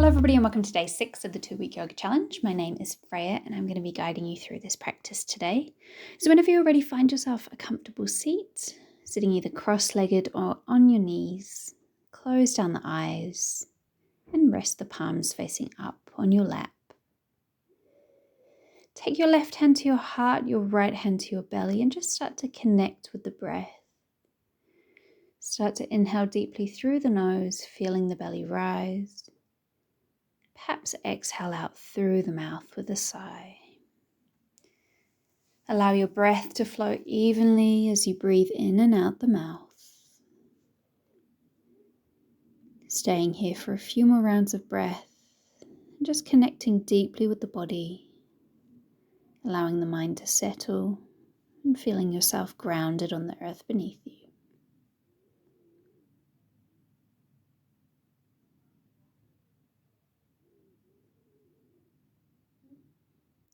Hello everybody and welcome to day 6 of the 2-week yoga challenge. My name is Freya and I'm going to be guiding you through this practice today. So whenever you're ready, find yourself a comfortable seat, sitting either cross-legged or on your knees. Close down the eyes and rest the palms facing up on your lap. Take your left hand to your heart, your right hand to your belly, and just start to connect with the breath. Start to inhale deeply through the nose, feeling the belly rise. Perhaps exhale out through the mouth with a sigh. Allow your breath to flow evenly as you breathe in and out the mouth. Staying here for a few more rounds of breath, and just connecting deeply with the body, allowing the mind to settle and feeling yourself grounded on the earth beneath you.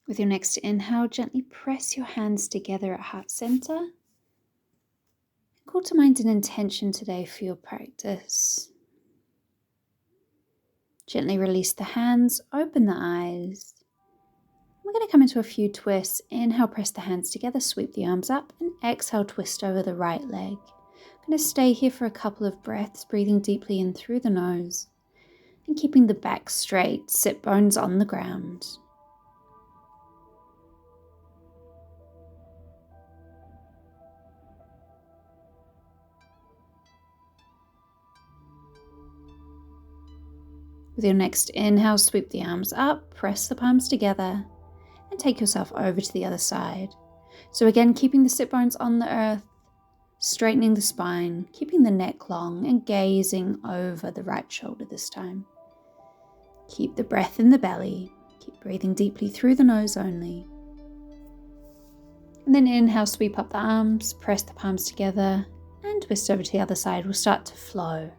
With your next inhale, gently press your hands together at heart center. Call to mind an intention today for your practice. Gently release the hands, open the eyes. We're going to come into a few twists. Inhale, press the hands together, sweep the arms up, and exhale, twist over the right leg. I'm going to stay here for a couple of breaths, breathing deeply in through the nose and keeping the back straight, sit bones on the ground. With your next inhale, sweep the arms up, press the palms together, and take yourself over to the other side. So again, keeping the sit bones on the earth, straightening the spine, keeping the neck long, and gazing over the right shoulder this time. Keep the breath in the belly. Keep breathing deeply through the nose only. And then inhale, sweep up the arms, press the palms together, and twist over to the other side. We'll start to flow.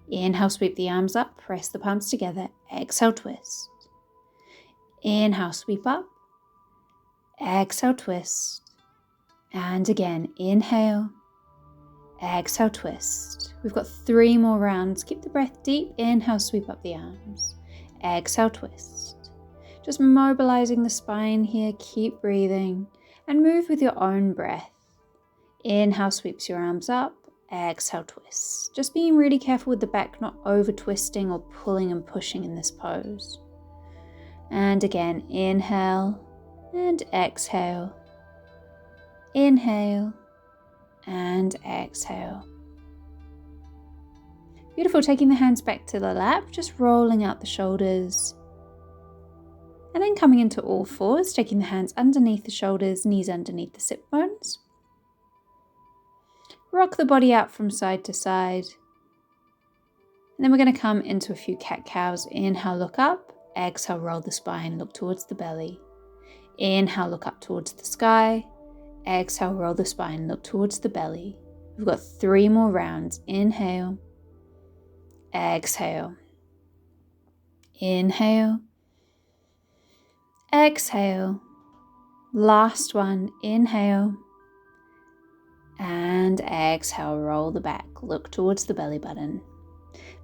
Inhale, sweep the arms up, press the palms together, exhale, twist. Inhale, sweep up, exhale, twist. And again, inhale, exhale, twist. We've got 3 more rounds. Keep the breath deep. Inhale, sweep up the arms. Exhale, twist. Just mobilizing the spine here. Keep breathing and move with your own breath. Inhale, sweeps your arms up. Exhale, twist. Just being really careful with the back, not over twisting or pulling and pushing in this pose. And again, inhale and exhale. Inhale and exhale. Beautiful. Taking the hands back to the lap, just rolling out the shoulders. And then coming into all fours, taking the hands underneath the shoulders, knees underneath the sit bones. Rock the body out from side to side. And then we're going to come into a few cat-cows. Inhale, look up. Exhale, roll the spine, look towards the belly. Inhale, look up towards the sky. Exhale, roll the spine, look towards the belly. We've got 3 more rounds. Inhale. Exhale. Inhale. Exhale. Last one. Inhale. And exhale, roll the back, look towards the belly button.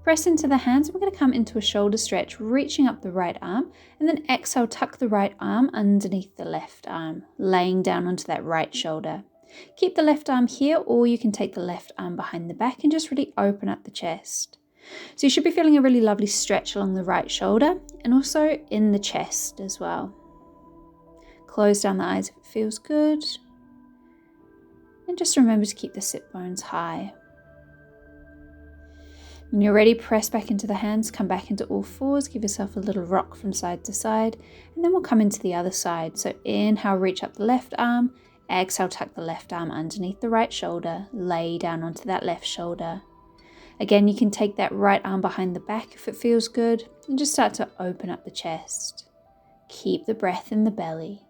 Press into the hands. We're going to come into a shoulder stretch, reaching up the right arm, and then exhale, tuck the right arm underneath the left arm, laying down onto that right shoulder. Keep the left arm here, or you can take the left arm behind the back and just really open up the chest. So you should be feeling a really lovely stretch along the right shoulder and also in the chest as well. Close down the eyes if it feels good. And just remember to keep the sit bones high. When you're ready, press back into the hands, come back into all fours, give yourself a little rock from side to side, and then we'll come into the other side. So inhale, reach up the left arm, exhale, tuck the left arm underneath the right shoulder, lay down onto that left shoulder. Again, you can take that right arm behind the back if it feels good, and just start to open up the chest. Keep the breath in the belly.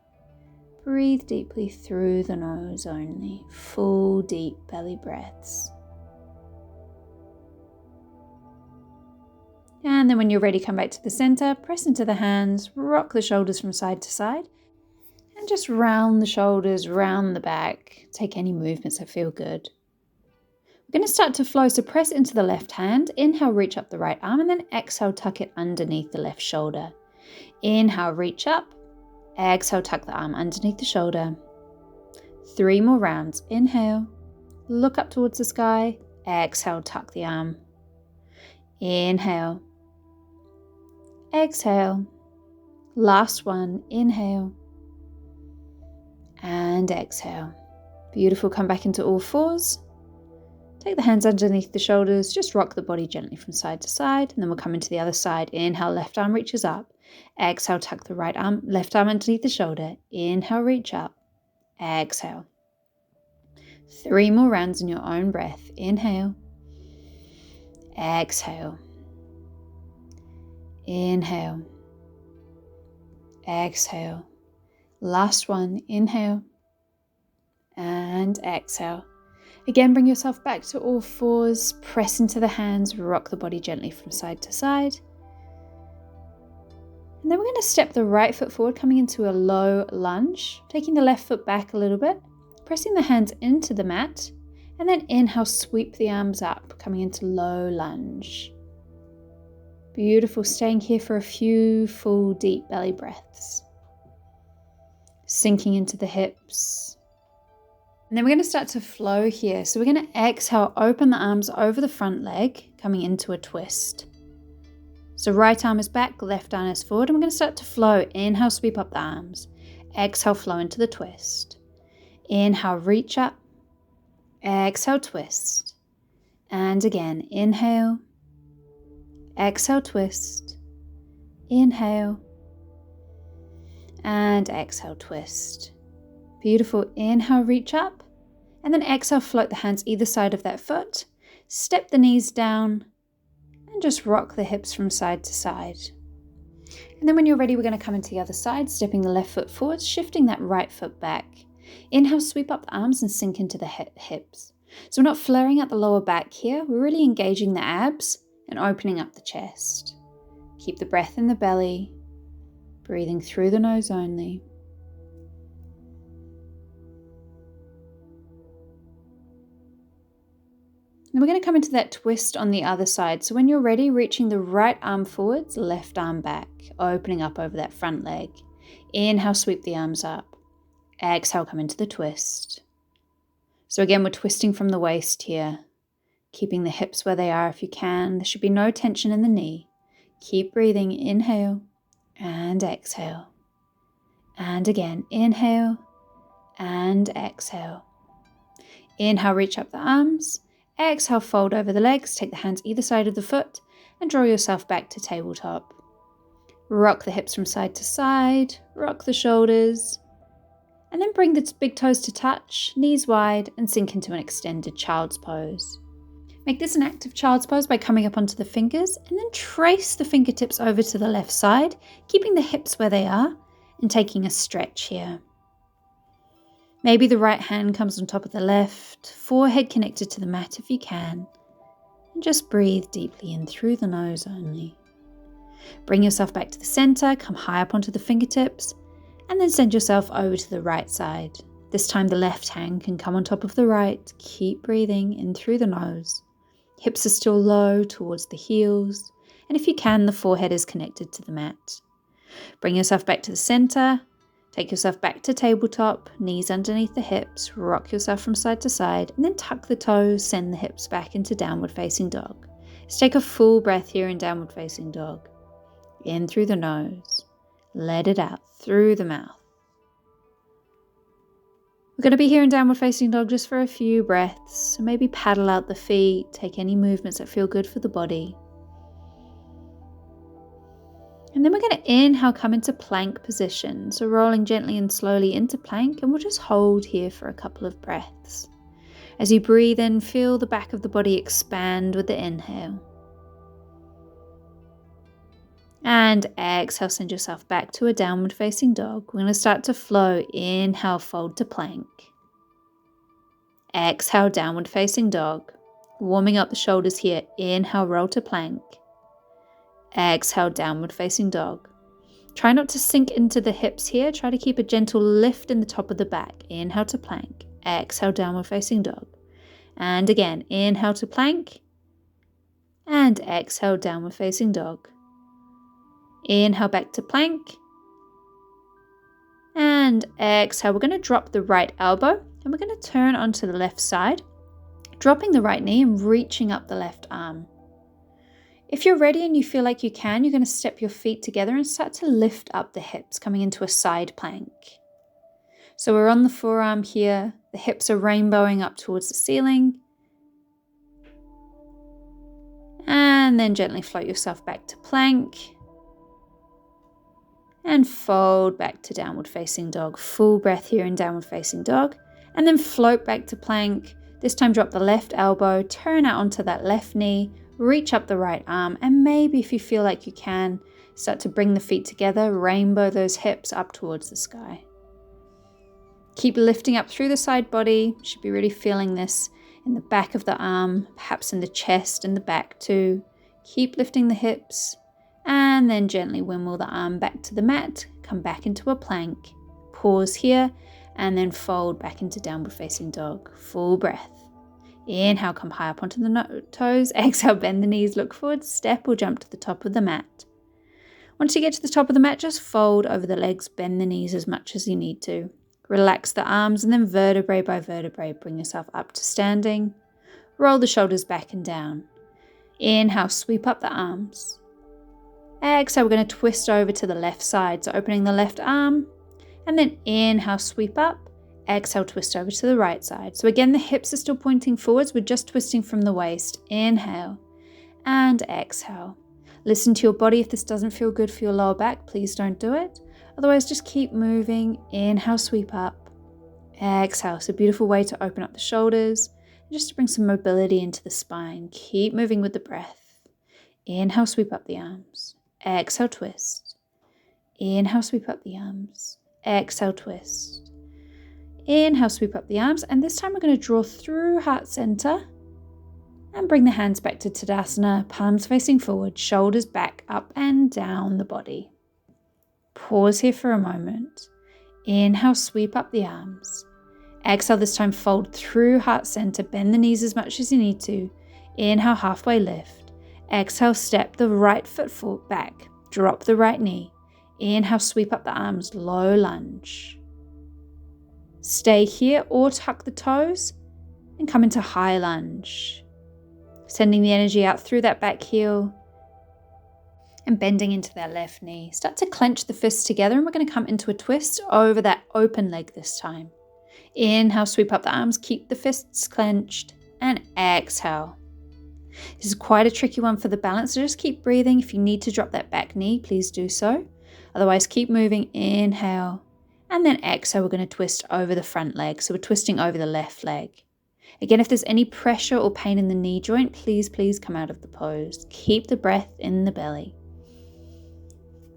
Breathe deeply through the nose only, full deep belly breaths. And then when you're ready, come back to the center, press into the hands, rock the shoulders from side to side, and just round the shoulders, round the back. Take any movements that feel good. We're going to start to flow, so press into the left hand. Inhale, reach up the right arm, and then exhale, tuck it underneath the left shoulder. Inhale, reach up. Exhale, tuck the arm underneath the shoulder. 3 more rounds. Inhale, look up towards the sky. Exhale, tuck the arm. Inhale. Exhale. Last one. Inhale. And exhale. Beautiful. Come back into all fours. Take the hands underneath the shoulders. Just rock the body gently from side to side. And then we'll come into the other side. Inhale, left arm reaches up. Exhale, tuck the right arm, left arm underneath the shoulder. Inhale, reach up. Exhale. 3 more rounds in your own breath. Inhale. Exhale. Inhale. Exhale. Last one. Inhale. And exhale. Again, bring yourself back to all fours. Press into the hands. Rock the body gently from side to side. And then we're going to step the right foot forward, coming into a low lunge, taking the left foot back a little bit, pressing the hands into the mat, and then inhale, sweep the arms up, coming into low lunge. Beautiful, staying here for a few full deep belly breaths. Sinking into the hips. And then we're going to start to flow here. So we're going to exhale, open the arms over the front leg, coming into a twist. So right arm is back, left arm is forward, and we're going to start to flow. Inhale, sweep up the arms. Exhale, flow into the twist. Inhale, reach up. Exhale, twist. And again, inhale. Exhale, twist. Inhale. And exhale, twist. Beautiful. Inhale, reach up. And then exhale, float the hands either side of that foot. Step the knees down. And just rock the hips from side to side. And then when you're ready, we're going to come into the other side, stepping the left foot forward, shifting that right foot back. Inhale, sweep up the arms and sink into the hips. So we're not flaring out the lower back here. We're really engaging the abs and opening up the chest. Keep the breath in the belly, breathing through the nose only. Now we're going to come into that twist on the other side. So when you're ready, reaching the right arm forwards, left arm back, opening up over that front leg. Inhale, sweep the arms up. Exhale, come into the twist. So again, we're twisting from the waist here, keeping the hips where they are if you can. There should be no tension in the knee. Keep breathing. Inhale and exhale. And again, inhale and exhale. Inhale, reach up the arms. Exhale, fold over the legs, take the hands either side of the foot and draw yourself back to tabletop. Rock the hips from side to side, rock the shoulders, and then bring the big toes to touch, knees wide, and sink into an extended child's pose. Make this an active child's pose by coming up onto the fingers and then trace the fingertips over to the left side, keeping the hips where they are and taking a stretch here. Maybe the right hand comes on top of the left, forehead connected to the mat if you can, and just breathe deeply in through the nose only. Bring yourself back to the center, come high up onto the fingertips, and then send yourself over to the right side. This time the left hand can come on top of the right. Keep breathing in through the nose. Hips are still low towards the heels, and if you can, the forehead is connected to the mat. Bring yourself back to the center. Take yourself back to tabletop, knees underneath the hips, rock yourself from side to side, and then tuck the toes, send the hips back into downward facing dog. Let's take a full breath here in downward facing dog. In through the nose, let it out through the mouth. We're going to be here in downward facing dog just for a few breaths, so maybe paddle out the feet, take any movements that feel good for the body. And then we're going to inhale, come into plank position. So rolling gently and slowly into plank, and we'll just hold here for a couple of breaths. As you breathe in, feel the back of the body expand with the inhale. And exhale, send yourself back to a downward facing dog. We're going to start to flow. Inhale, fold to plank. Exhale, downward facing dog. Warming up the shoulders here. Inhale, roll to plank. Exhale, downward facing dog. Try not to sink into the hips here. Try to keep a gentle lift in the top of the back. Inhale to plank. Exhale, downward facing dog. And again, inhale to plank. And exhale, downward facing dog. Inhale back to plank. And exhale, we're going to drop the right elbow and we're going to turn onto the left side, dropping the right knee and reaching up the left arm. If you're ready and you feel like you can, you're going to step your feet together and start to lift up the hips, coming into a side plank. So we're on the forearm here, the hips are rainbowing up towards the ceiling. And then gently float yourself back to plank. And fold back to downward facing dog. Full breath here in downward facing dog. And then float back to plank. This time drop the left elbow, turn out onto that left knee, reach up the right arm, and maybe if you feel like you can, start to bring the feet together, rainbow those hips up towards the sky. Keep lifting up through the side body. You should be really feeling this in the back of the arm, perhaps in the chest and the back too. Keep lifting the hips. And then gently windmill the arm back to the mat, come back into a plank, pause here, and then fold back into downward facing dog. Full breath. Inhale, come high up onto the toes. Exhale, bend the knees, look forward, step or jump to the top of the mat. Once you get to the top of the mat, just fold over the legs, bend the knees as much as you need to. Relax the arms and then vertebrae by vertebrae, bring yourself up to standing. Roll the shoulders back and down. Inhale, sweep up the arms. Exhale, we're going to twist over to the left side. So opening the left arm and then inhale, sweep up. Exhale, twist over to the right side. So again, the hips are still pointing forwards. We're just twisting from the waist. Inhale and exhale. Listen to your body. If this doesn't feel good for your lower back, please don't do it. Otherwise, just keep moving. Inhale, sweep up. Exhale. It's a beautiful way to open up the shoulders, just to bring some mobility into the spine. Keep moving with the breath. Inhale, sweep up the arms. Exhale, twist. Inhale, sweep up the arms. Exhale, twist. Inhale, sweep up the arms. And this time we're going to draw through heart center and bring the hands back to Tadasana, palms facing forward, shoulders back, up and down the body. Pause here for a moment. Inhale, sweep up the arms. Exhale, this time fold through heart center, bend the knees as much as you need to. Inhale, halfway lift. Exhale, step the right foot back, drop the right knee. Inhale, sweep up the arms, low lunge. Stay here or tuck the toes and come into high lunge. Sending the energy out through that back heel and bending into that left knee. Start to clench the fists together and we're going to come into a twist over that open leg this time. Inhale, sweep up the arms, keep the fists clenched, and exhale. This is quite a tricky one for the balance, so just keep breathing. If you need to drop that back knee, please do so. Otherwise, keep moving. Inhale, and then exhale, we're going to twist over the front leg. So we're twisting over the left leg. Again, if there's any pressure or pain in the knee joint, please come out of the pose. Keep the breath in the belly.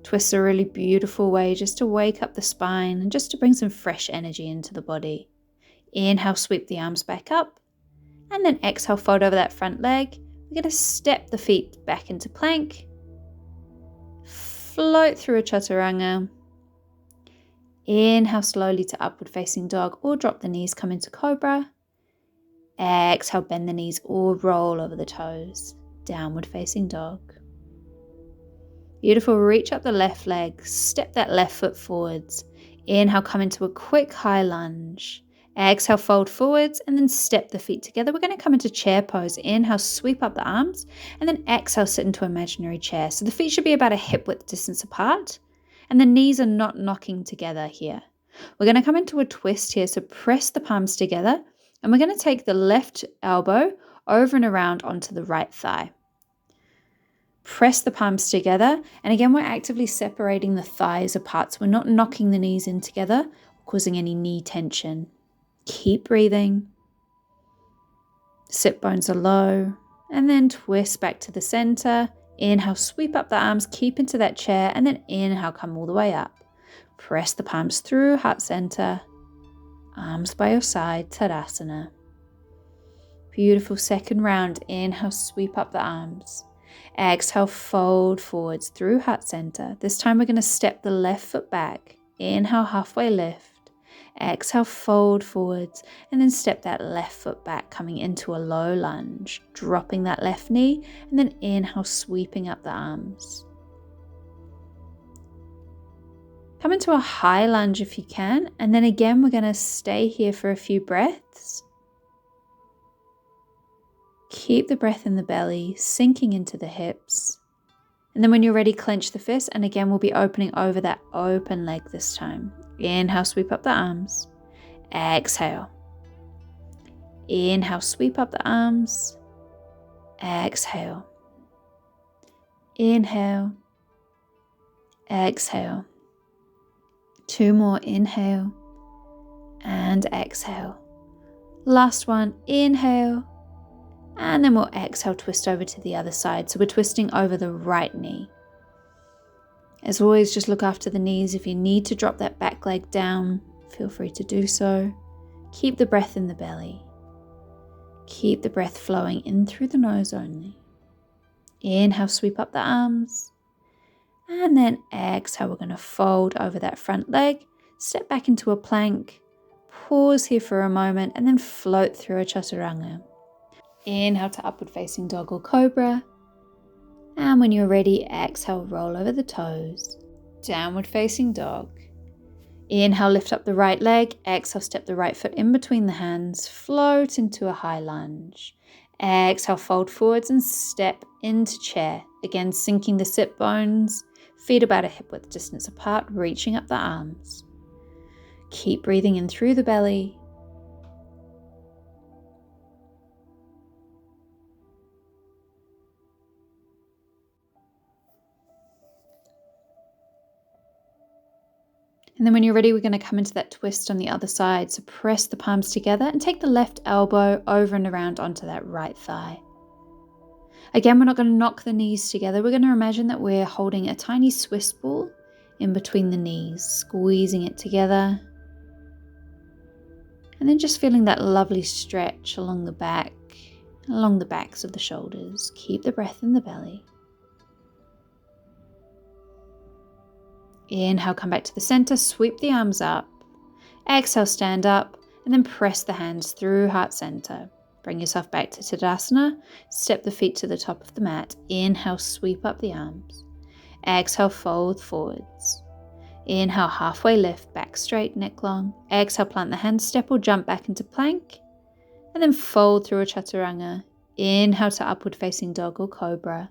Twists are a really beautiful way just to wake up the spine and just to bring some fresh energy into the body. Inhale, sweep the arms back up, and then exhale, fold over that front leg. We're going to step the feet back into plank, float through a chaturanga, inhale slowly to upward facing dog or drop the knees, come into cobra, exhale, bend the knees or roll over the toes, downward facing dog. Beautiful, reach up the left leg, step that left foot forwards, inhale, come into a quick high lunge. Exhale, fold forwards and then step the feet together. We're going to come into chair pose. Inhale, sweep up the arms and then exhale, sit into imaginary chair. So the feet should be about a hip width distance apart and the knees are not knocking together here. We're going to come into a twist here. So press the palms together and we're going to take the left elbow over and around onto the right thigh. Press the palms together. And again, we're actively separating the thighs apart. So we're not knocking the knees in together, causing any knee tension. Keep breathing. Sit bones are low. And then twist back to the center. Inhale, sweep up the arms, keep into that chair. And then inhale, come all the way up. Press the palms through, heart center. Arms by your side, Tadasana. Beautiful second round. Inhale, sweep up the arms. Exhale, fold forwards through heart center. This time we're going to step the left foot back. Inhale, halfway lift. Exhale, fold forwards, and then step that left foot back, coming into a low lunge, dropping that left knee, and then inhale, sweeping up the arms. Come into a high lunge if you can, and then again we're going to stay here for a few breaths. Keep the breath in the belly, sinking into the hips. And then when you're ready, clench the fist, and again we'll be opening over that open leg this time. Inhale, sweep up the arms. Exhale. Inhale, sweep up the arms. Exhale. Inhale. Exhale. 2 more, inhale and exhale. Last one, inhale, and then we'll exhale, twist over to the other side. So we're twisting over the right knee. As always, just look after the knees. If you need to drop that back leg down, feel free to do so. Keep the breath in the belly. Keep the breath flowing in through the nose only. Inhale, sweep up the arms. And then exhale, we're going to fold over that front leg, step back into a plank, pause here for a moment, and then float through a chaturanga. Inhale to upward facing dog or cobra. And when you're ready, exhale, roll over the toes. Downward facing dog. Inhale, lift up the right leg. Exhale, step the right foot in between the hands, float into a high lunge. Exhale, fold forwards and step into chair. Again, sinking the sit bones. Feet about a hip width distance apart, reaching up the arms. Keep breathing in through the belly. And then when you're ready, we're going to come into that twist on the other side. So press the palms together and take the left elbow over and around onto that right thigh. Again, we're not going to knock the knees together. We're going to imagine that we're holding a tiny Swiss ball in between the knees, squeezing it together. And then just feeling that lovely stretch along the back, along the backs of the shoulders. Keep the breath in the belly. Inhale, come back to the center, sweep the arms up. Exhale, stand up, and then press the hands through heart center. Bring yourself back to Tadasana. Step the feet to the top of the mat. Inhale, sweep up the arms. Exhale, fold forwards. Inhale, halfway lift, back straight, neck long. Exhale, plant the hands, step or jump back into plank. And then fold through a chaturanga. Inhale to upward facing dog or cobra.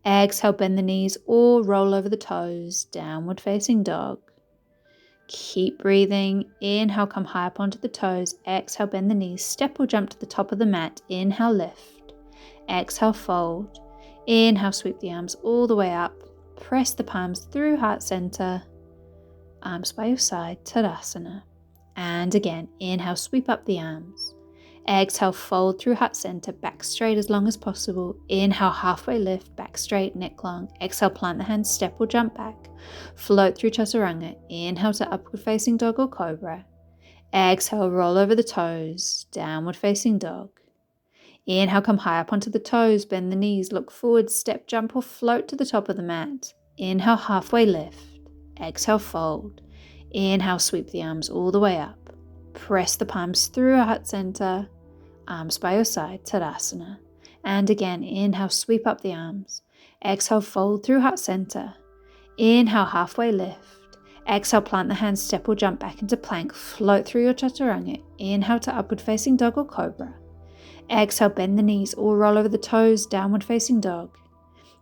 Exhale, bend the knees or roll over the toes, downward facing dog. Keep breathing. Inhale, come high up onto the toes. Exhale, bend the knees, step or jump to the top of the mat. Inhale, lift. Exhale, fold. Inhale, sweep the arms all the way up. Press the palms through heart center. Arms by your side, Tadasana. And again, inhale, sweep up the arms. Exhale, fold through heart center, back straight as long as possible. Inhale, halfway lift, back straight, neck long. Exhale, plant the hands, step or jump back. Float through chaturanga. Inhale to upward facing dog or cobra. Exhale, roll over the toes, downward facing dog. Inhale, come high up onto the toes, bend the knees, look forward, step, jump or float to the top of the mat. Inhale, halfway lift. Exhale, fold. Inhale, sweep the arms all the way up. Press the palms through heart center. Arms by your side, Tadasana. And again, inhale, sweep up the arms. Exhale, fold through heart center. Inhale, halfway lift. Exhale, plant the hands, step or jump back into plank. Float through your chaturanga. Inhale to upward facing dog or cobra. Exhale, bend the knees or roll over the toes, downward facing dog.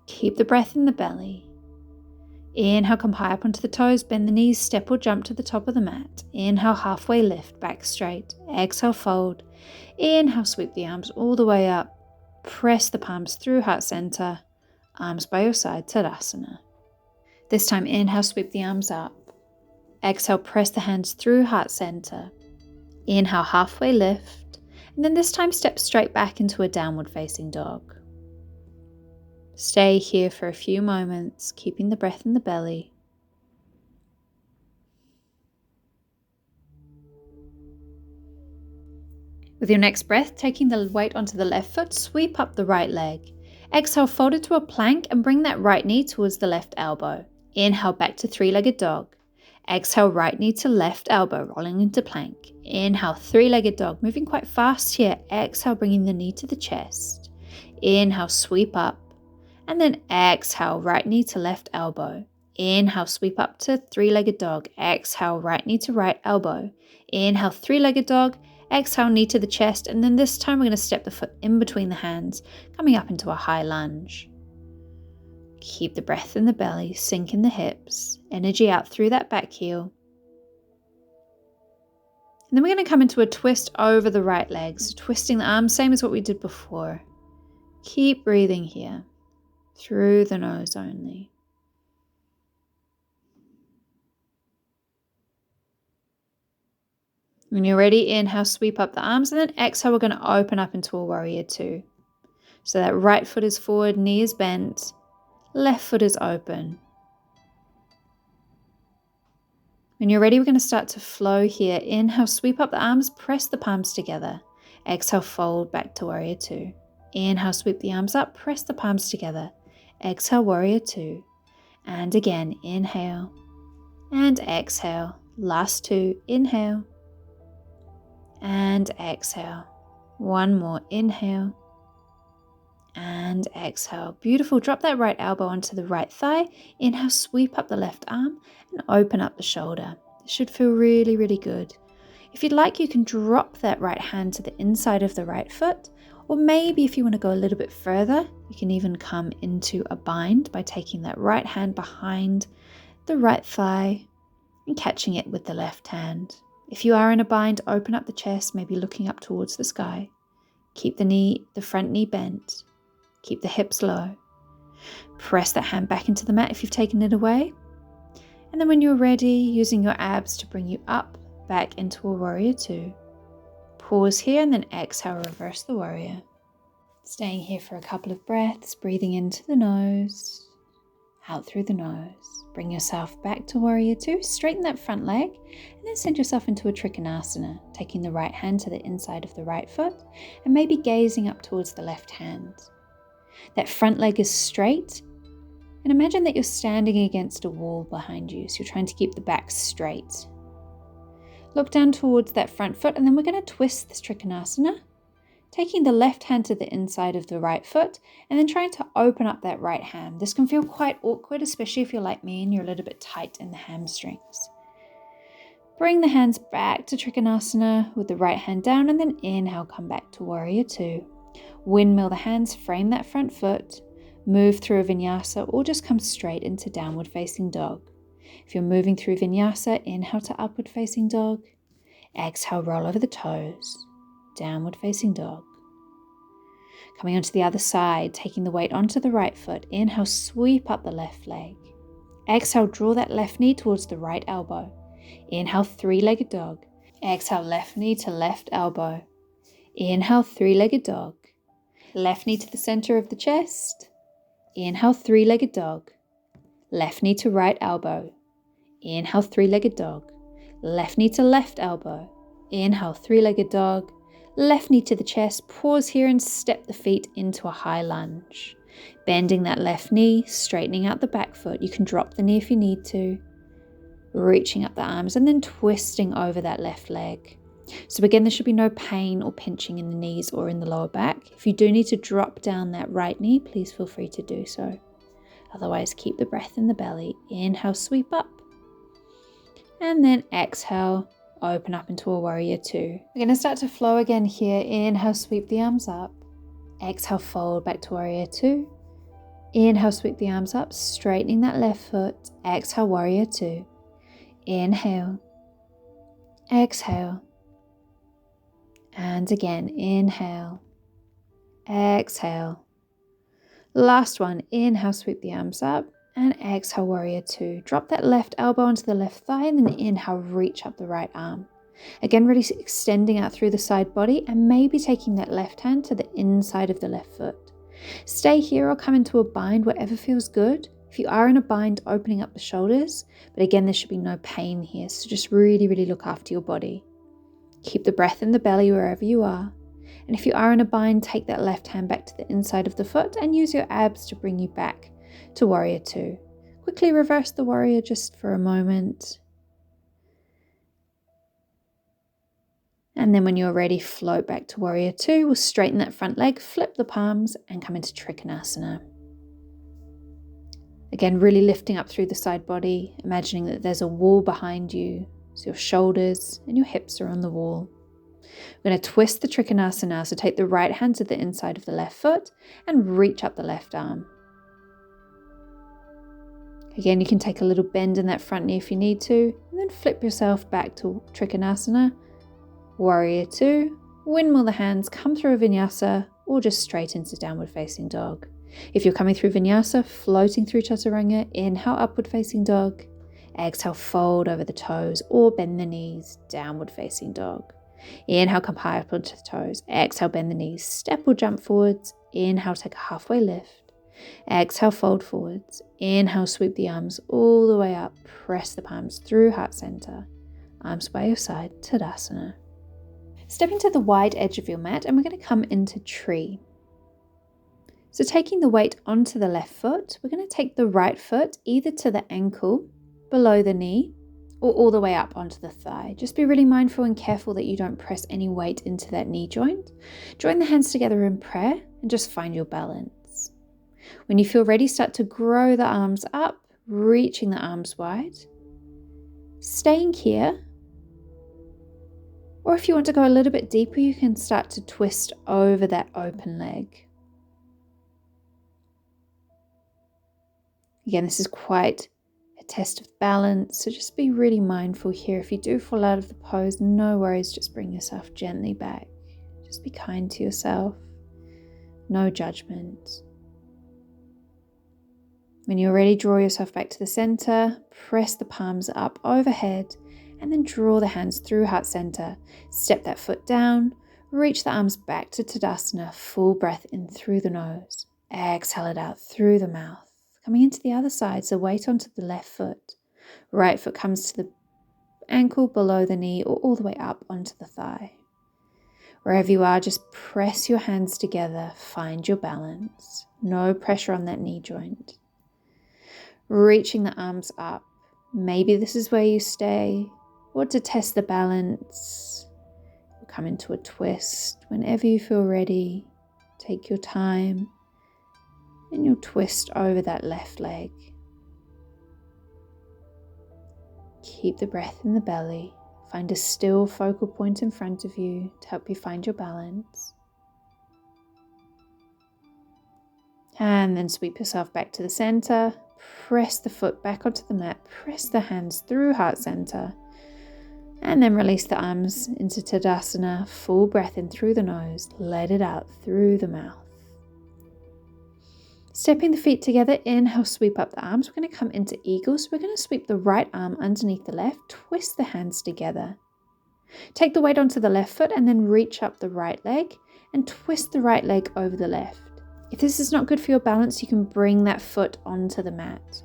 Keep the breath in the belly. Inhale, come high up onto the toes, bend the knees, step or jump to the top of the mat. Inhale, halfway lift, back straight. Exhale, fold. Inhale, sweep the arms all the way up. Press the palms through heart center. Arms by your side, Tadasana. This time, inhale, sweep the arms up. Exhale, press the hands through heart center. Inhale, halfway lift. And then this time, step straight back into a downward facing dog. Stay here for a few moments, keeping the breath in the belly. With your next breath, taking the weight onto the left foot, sweep up the right leg. Exhale, fold it to a plank and bring that right knee towards the left elbow. Inhale, back to three-legged dog. Exhale, right knee to left elbow, rolling into plank. Inhale, three-legged dog, moving quite fast here. Exhale, bringing the knee to the chest. Inhale, sweep up. And then exhale, right knee to left elbow. Inhale, sweep up to three-legged dog. Exhale, right knee to right elbow. Inhale, three-legged dog. Exhale, knee to the chest. And then this time we're going to step the foot in between the hands, coming up into a high lunge. Keep the breath in the belly, sink in the hips, energy out through that back heel. And then we're going to come into a twist over the right leg. So twisting the arms, same as what we did before. Keep breathing here, through the nose only. When you're ready, inhale, sweep up the arms, and then exhale, we're going to open up into a warrior two. So that right foot is forward, knee is bent, left foot is open. When you're ready, we're going to start to flow here. Inhale, sweep up the arms, press the palms together. Exhale, fold back to warrior two. Inhale, sweep the arms up, press the palms together. Exhale, warrior two. And again, inhale and exhale. Last two, inhale and exhale. One more, inhale and exhale. Beautiful. Drop that right elbow onto the right thigh. Inhale, sweep up the left arm and open up the shoulder. This should feel really, really good. If you'd like, you can drop that right hand to the inside of the right foot, or maybe if you want to go a little bit further, you can even come into a bind by taking that right hand behind the right thigh and catching it with the left hand. If you are in a bind, open up the chest, maybe looking up towards the sky. Keep the front knee bent. Keep the hips low. Press that hand back into the mat if you've taken it away. And then when you're ready, using your abs to bring you up, back into a warrior two. Pause here and then exhale, reverse the warrior. Staying here for a couple of breaths, breathing into the nose, out through the nose. Bring yourself back to warrior two, straighten that front leg, and then send yourself into a Trikonasana, taking the right hand to the inside of the right foot, and maybe gazing up towards the left hand. That front leg is straight, and imagine that you're standing against a wall behind you, so you're trying to keep the back straight. Look down towards that front foot, and then we're going to twist this Trikonasana, taking the left hand to the inside of the right foot, and then trying to open up that right hand. This can feel quite awkward, especially if you're like me and you're a little bit tight in the hamstrings. Bring the hands back to Trikonasana with the right hand down, and then inhale, come back to warrior two. Windmill the hands, frame that front foot, move through a vinyasa, or just come straight into downward facing dog. If you're moving through vinyasa, inhale to upward facing dog. Exhale, roll over the toes. Downward facing dog. Coming onto the other side, taking the weight onto the right foot. Inhale, sweep up the left leg. Exhale, draw that left knee towards the right elbow. Inhale, three-legged dog. Exhale, left knee to left elbow. Inhale, three-legged dog. Left knee to the center of the chest. Inhale, three-legged dog. Left knee to right elbow. Inhale, three-legged dog. Left knee to left elbow. Inhale, three-legged dog. Left knee to the chest. Pause here and step the feet into a high lunge. Bending that left knee, straightening out the back foot. You can drop the knee if you need to. Reaching up the arms and then twisting over that left leg. So again, there should be no pain or pinching in the knees or in the lower back. If you do need to drop down that right knee, please feel free to do so. Otherwise, keep the breath in the belly. Inhale, sweep up. And then exhale, open up into a warrior two. We're going to start to flow again here. Inhale, sweep the arms up. Exhale, fold back to warrior two. Inhale, sweep the arms up, straightening that left foot. Exhale, warrior two. Inhale. Exhale. And again, inhale. Exhale. Last one, inhale, sweep the arms up, and exhale, warrior two. Drop that left elbow onto the left thigh, and then inhale, reach up the right arm. Again, really extending out through the side body, and maybe taking that left hand to the inside of the left foot. Stay here or come into a bind, whatever feels good. If you are in a bind, opening up the shoulders, but again, there should be no pain here, so just really, really look after your body. Keep the breath in the belly wherever you are. And if you are in a bind, take that left hand back to the inside of the foot and use your abs to bring you back to warrior two. Quickly reverse the warrior just for a moment. And then when you're ready, float back to Warrior Two. We'll straighten that front leg, flip the palms, and come into Trikonasana. Again, really lifting up through the side body, imagining that there's a wall behind you, so your shoulders and your hips are on the wall. We're going to twist the Trikonasana, so take the right hand to the inside of the left foot and reach up the left arm. Again, you can take a little bend in that front knee if you need to, and then flip yourself back to Trikonasana. Warrior Two, windmill the hands, come through a vinyasa, or just straight into downward facing dog. If you're coming through vinyasa, floating through chaturanga, inhale upward facing dog, exhale fold over the toes or bend the knees, downward facing dog. Inhale, come high up onto the toes, exhale bend the knees, step or jump forwards, inhale take a halfway lift, exhale fold forwards, inhale sweep the arms all the way up, press the palms through heart center, arms by your side, Tadasana. Stepping to the wide edge of your mat, and we're going to come into tree. So taking the weight onto the left foot, we're going to take the right foot either to the ankle, below the knee, or all the way up onto the thigh. Just be really mindful and careful that you don't press any weight into that knee joint. Join the hands together in prayer and just find your balance. When you feel ready, start to grow the arms up, reaching the arms wide. Staying here. Or if you want to go a little bit deeper, you can start to twist over that open leg. Again, this is quite a test of balance, so just be really mindful here. If you do fall out of the pose, no worries, just bring yourself gently back. Just be kind to yourself. No judgment. When you're ready, draw yourself back to the center, press the palms up overhead, and then draw the hands through heart center. Step that foot down, reach the arms back to Tadasana, full breath in through the nose. Exhale it out through the mouth. Coming into the other side, so weight onto the left foot. Right foot comes to the ankle, below the knee, or all the way up onto the thigh. Wherever you are, just press your hands together, find your balance. No pressure on that knee joint. Reaching the arms up. Maybe this is where you stay, or to test the balance. Come into a twist whenever you feel ready. Take your time, and you'll twist over that left leg. Keep the breath in the belly. Find a still focal point in front of you to help you find your balance. And then sweep yourself back to the center. Press the foot back onto the mat. Press the hands through heart center. And then release the arms into Tadasana. Full breath in through the nose. Let it out through the mouth. Stepping the feet together, inhale, sweep up the arms. We're going to come into eagle. So we're going to sweep the right arm underneath the left, twist the hands together. Take the weight onto the left foot and then reach up the right leg and twist the right leg over the left. If this is not good for your balance, you can bring that foot onto the mat.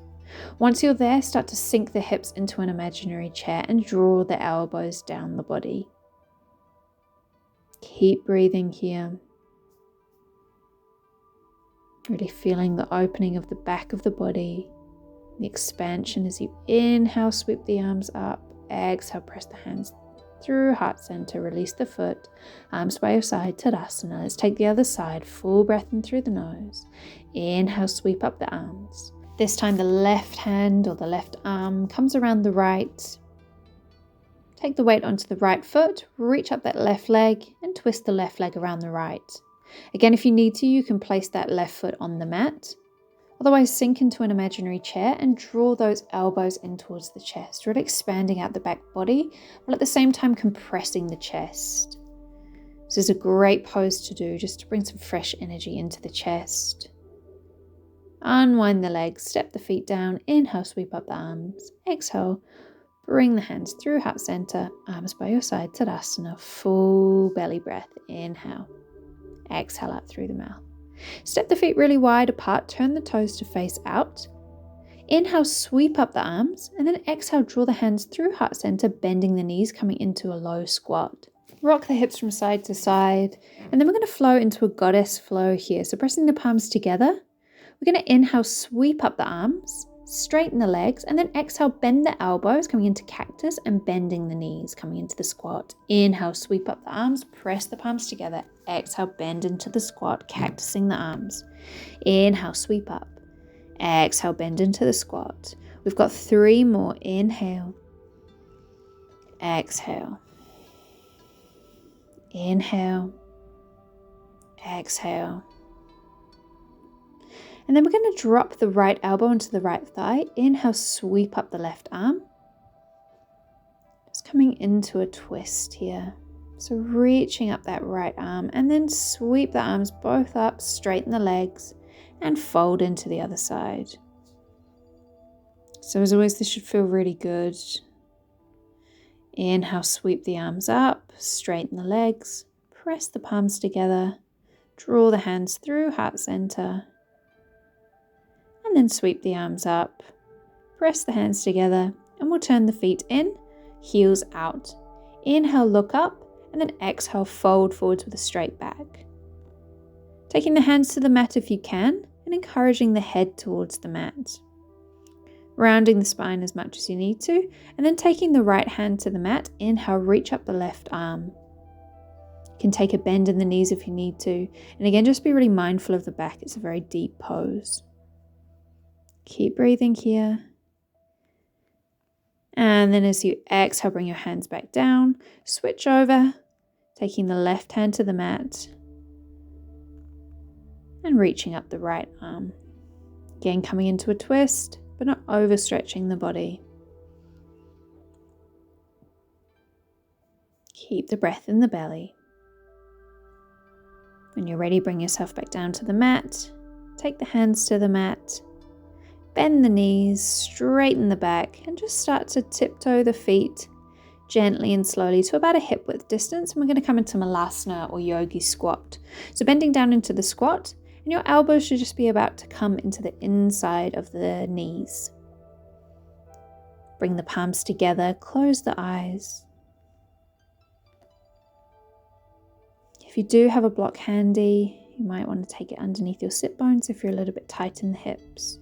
Once you're there, start to sink the hips into an imaginary chair and draw the elbows down the body. Keep breathing here. Really feeling the opening of the back of the body, the expansion as you inhale, sweep the arms up, exhale, press the hands through heart center, release the foot, arms by your side, Tadasana. Let's take the other side, full breath in through the nose. Inhale, sweep up the arms. This time the left hand or the left arm comes around the right. Take the weight onto the right foot, reach up that left leg and twist the left leg around the right. Again, if you need to, you can place that left foot on the mat. Otherwise, sink into an imaginary chair and draw those elbows in towards the chest, really expanding out the back body, while at the same time compressing the chest. This is a great pose to do just to bring some fresh energy into the chest. Unwind the legs, step the feet down, inhale, sweep up the arms, exhale, bring the hands through heart center, arms by your side, Tadasana, full belly breath, inhale. Exhale out through the mouth. Step the feet really wide apart, turn the toes to face out. Inhale, sweep up the arms, and then exhale, draw the hands through heart center, bending the knees, coming into a low squat. Rock the hips from side to side, and then we're going to flow into a goddess flow here. So pressing the palms together, we're going to inhale, sweep up the arms, straighten the legs, and then exhale, bend the elbows, coming into cactus, and bending the knees, coming into the squat. Inhale, sweep up the arms, press the palms together. Exhale, bend into the squat, cactusing the arms. Inhale, sweep up. Exhale, bend into the squat. We've got 3 more. Inhale. Exhale. Inhale. Exhale. And then we're going to drop the right elbow into the right thigh. Inhale, sweep up the left arm. Just coming into a twist here. So reaching up that right arm and then sweep the arms both up, straighten the legs and fold into the other side. So as always, this should feel really good. Inhale, sweep the arms up, straighten the legs, press the palms together, draw the hands through heart center. And then sweep the arms up, press the hands together, and we'll turn the feet in, heels out. Inhale, look up, and then exhale, fold forwards with a straight back. Taking the hands to the mat if you can, and encouraging the head towards the mat. Rounding the spine as much as you need to, and then taking the right hand to the mat. Inhale, reach up the left arm. You can take a bend in the knees if you need to, and again, just be really mindful of the back. It's a very deep pose. Keep breathing here. And then as you exhale, bring your hands back down. Switch over, taking the left hand to the mat and reaching up the right arm. Again, coming into a twist, but not overstretching the body. Keep the breath in the belly. When you're ready, bring yourself back down to the mat. Take the hands to the mat. Bend the knees, straighten the back, and just start to tiptoe the feet gently and slowly to about a hip width distance. And we're going to come into Malasana or Yogi squat. So bending down into the squat, and your elbows should just be about to come into the inside of the knees. Bring the palms together, close the eyes. If you do have a block handy, you might want to take it underneath your sit bones if you're a little bit tight in the hips.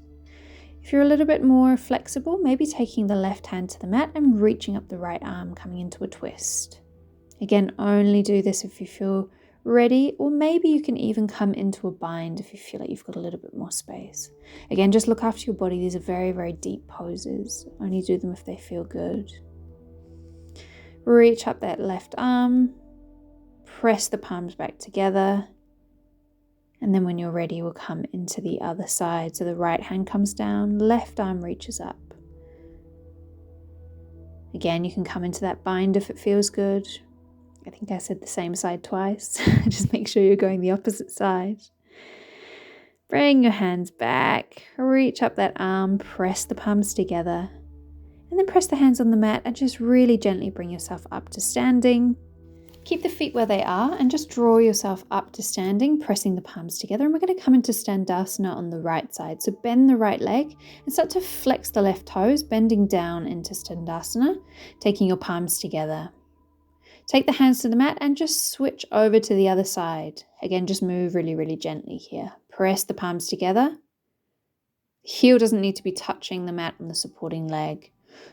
If you're a little bit more flexible, maybe taking the left hand to the mat and reaching up the right arm, coming into a twist. Again, only do this if you feel ready, or maybe you can even come into a bind if you feel like you've got a little bit more space. Again, just look after your body. These are very, very deep poses. Only do them if they feel good. Reach up that left arm, press the palms back together. And then when you're ready, we'll come into the other side. So the right hand comes down, left arm reaches up. Again, you can come into that bind if it feels good. I think I said the same side twice. Just make sure you're going the opposite side. Bring your hands back, reach up that arm, press the palms together. And then press the hands on the mat and just really gently bring yourself up to standing. Keep the feet where they are and just draw yourself up to standing, pressing the palms together. And we're going to come into Tadasana on the right side. So bend the right leg and start to flex the left toes, bending down into Tadasana, taking your palms together. Take the hands to the mat and just switch over to the other side. Again, just move really, really gently here. Press the palms together. The heel doesn't need to be touching the mat on the supporting leg.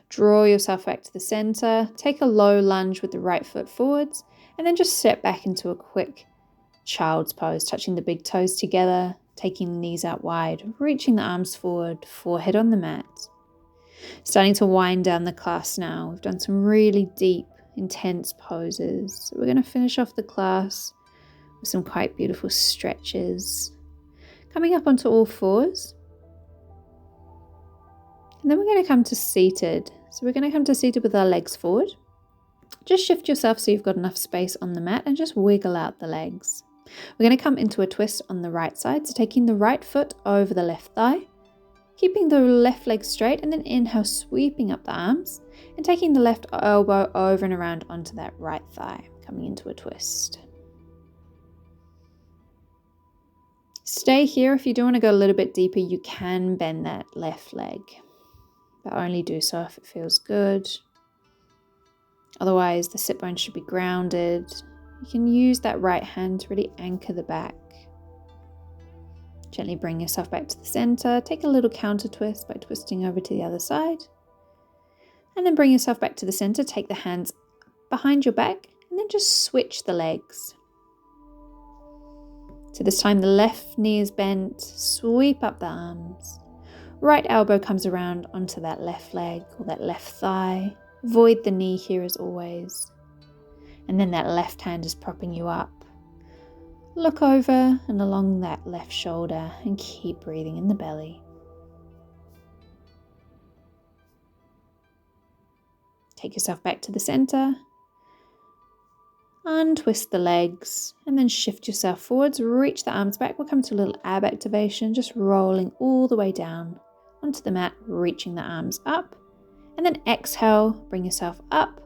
Draw yourself back to the center. Take a low lunge with the right foot forwards. And then just step back into a quick child's pose, touching the big toes together, taking the knees out wide, reaching the arms forward, forehead on the mat. Starting to wind down the class now. We've done some really deep, intense poses. So we're going to finish off the class with some quite beautiful stretches. Coming up onto all fours. And then we're going to come to seated. So we're going to come to seated with our legs forward. Just shift yourself so you've got enough space on the mat and just wiggle out the legs. We're going to come into a twist on the right side. So taking the right foot over the left thigh, keeping the left leg straight, and then inhale, sweeping up the arms and taking the left elbow over and around onto that right thigh, coming into a twist. Stay here. If you do want to go a little bit deeper, you can bend that left leg, but only do so if it feels good. Otherwise, the sit bones should be grounded. You can use that right hand to really anchor the back. Gently bring yourself back to the center. Take a little counter twist by twisting over to the other side. And then bring yourself back to the center. Take the hands behind your back and then just switch the legs. So this time the left knee is bent. Sweep up the arms. Right elbow comes around onto that left leg or that left thigh. Avoid the knee here as always. And then that left hand is propping you up. Look over and along that left shoulder and keep breathing in the belly. Take yourself back to the center. Untwist the legs and then shift yourself forwards. Reach the arms back. We'll come to a little ab activation, just rolling all the way down onto the mat, reaching the arms up. And then exhale, bring yourself up.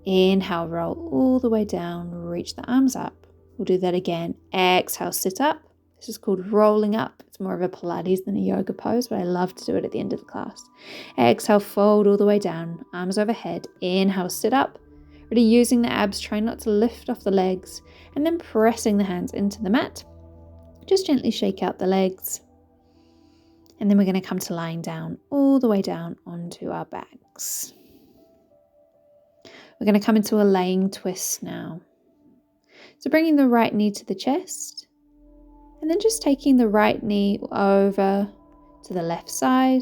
Inhale, roll all the way down, reach the arms up. We'll do that again. Exhale, sit up. This is called rolling up. It's more of a Pilates than a yoga pose, but I love to do it at the end of the class. Exhale, fold all the way down, arms overhead. Inhale, sit up. Really using the abs, try not to lift off the legs, and then pressing the hands into the mat. Just gently shake out the legs. And then we're going to come to lying down, all the way down onto our backs. We're going to come into a laying twist now. So bringing the right knee to the chest, and then just taking the right knee over to the left side,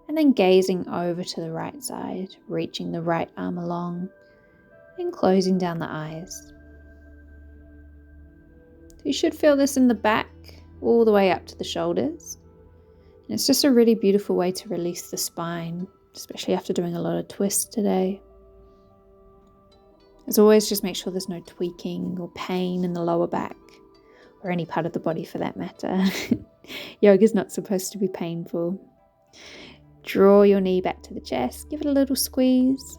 and then gazing over to the right side, reaching the right arm along, and closing down the eyes. You should feel this in the back, all the way up to the shoulders. And it's just a really beautiful way to release the spine, especially after doing a lot of twists today. As always, just make sure there's no tweaking or pain in the lower back, or any part of the body for that matter. Yoga is not supposed to be painful. Draw your knee back to the chest, give it a little squeeze.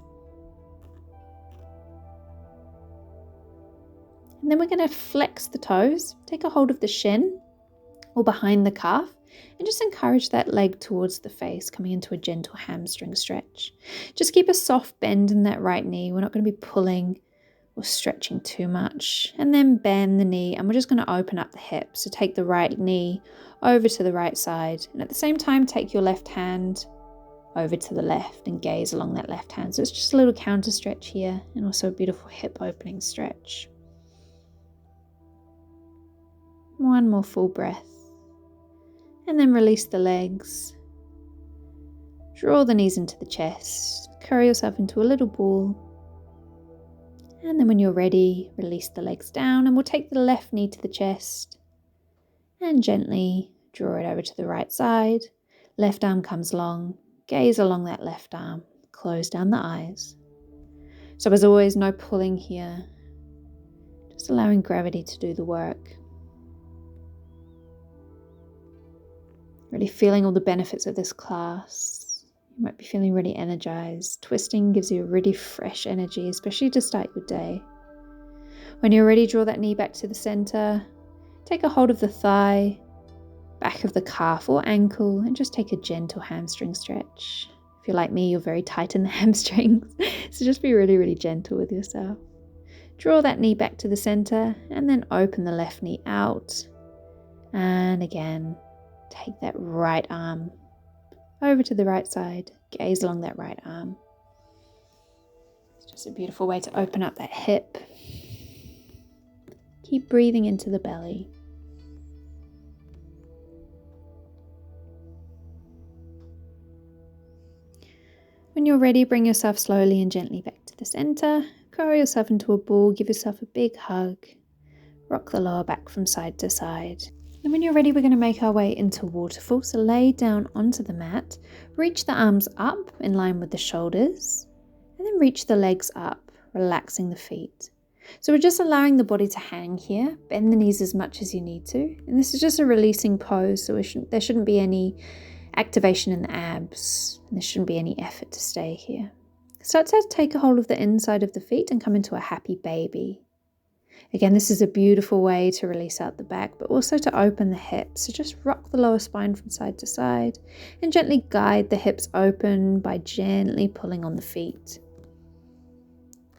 And then we're going to flex the toes, take a hold of the shin or behind the calf, and just encourage that leg towards the face, coming into a gentle hamstring stretch. Just keep a soft bend in that right knee. We're not going to be pulling or stretching too much. And then bend the knee, and we're just going to open up the hips. So take the right knee over to the right side, and at the same time take your left hand over to the left and gaze along that left hand. So it's just a little counter stretch here, and also a beautiful hip opening stretch. One more full breath. And then release the legs. Draw the knees into the chest. Curl yourself into a little ball. And then when you're ready, release the legs down, and we'll take the left knee to the chest and gently draw it over to the right side. Left arm comes long. Gaze along that left arm. Close down the eyes. So as always, no pulling here. Just allowing gravity to do the work. Really feeling all the benefits of this class. You might be feeling really energized. Twisting gives you a really fresh energy, especially to start your day. When you're ready, draw that knee back to the center. Take a hold of the thigh, back of the calf or ankle, and just take a gentle hamstring stretch. If you're like me, you're very tight in the hamstrings, so just be really, really gentle with yourself. Draw that knee back to the center, and then open the left knee out. And again, take that right arm over to the right side. Gaze along that right arm. It's just a beautiful way to open up that hip. Keep breathing into the belly. When you're ready, bring yourself slowly and gently back to the center. Curl yourself into a ball. Give yourself a big hug. Rock the lower back from side to side. And when you're ready, we're going to make our way into waterfall. So lay down onto the mat, reach the arms up in line with the shoulders, and then reach the legs up, relaxing the feet. So we're just allowing the body to hang here. Bend the knees as much as you need to. And this is just a releasing pose, so there shouldn't be any activation in the abs. And there shouldn't be any effort to stay here. Start to take a hold of the inside of the feet and come into a happy baby. Again, this is a beautiful way to release out the back, but also to open the hips. So just rock the lower spine from side to side and gently guide the hips open by gently pulling on the feet.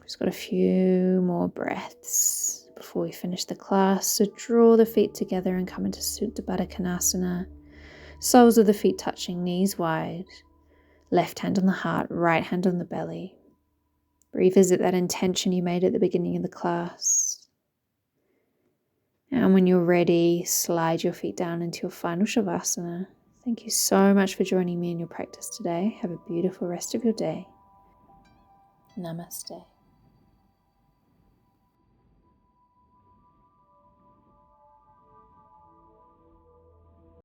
Just got a few more breaths. before we finish the class. So draw the feet together and come into Supta Baddha Konasana. Soles of the feet touching, knees wide. Left hand on the heart, right hand on the belly. Revisit that intention you made at the beginning of the class. And when you're ready, slide your feet down into your final Shavasana. Thank you so much for joining me in your practice today. Have a beautiful rest of your day. Namaste.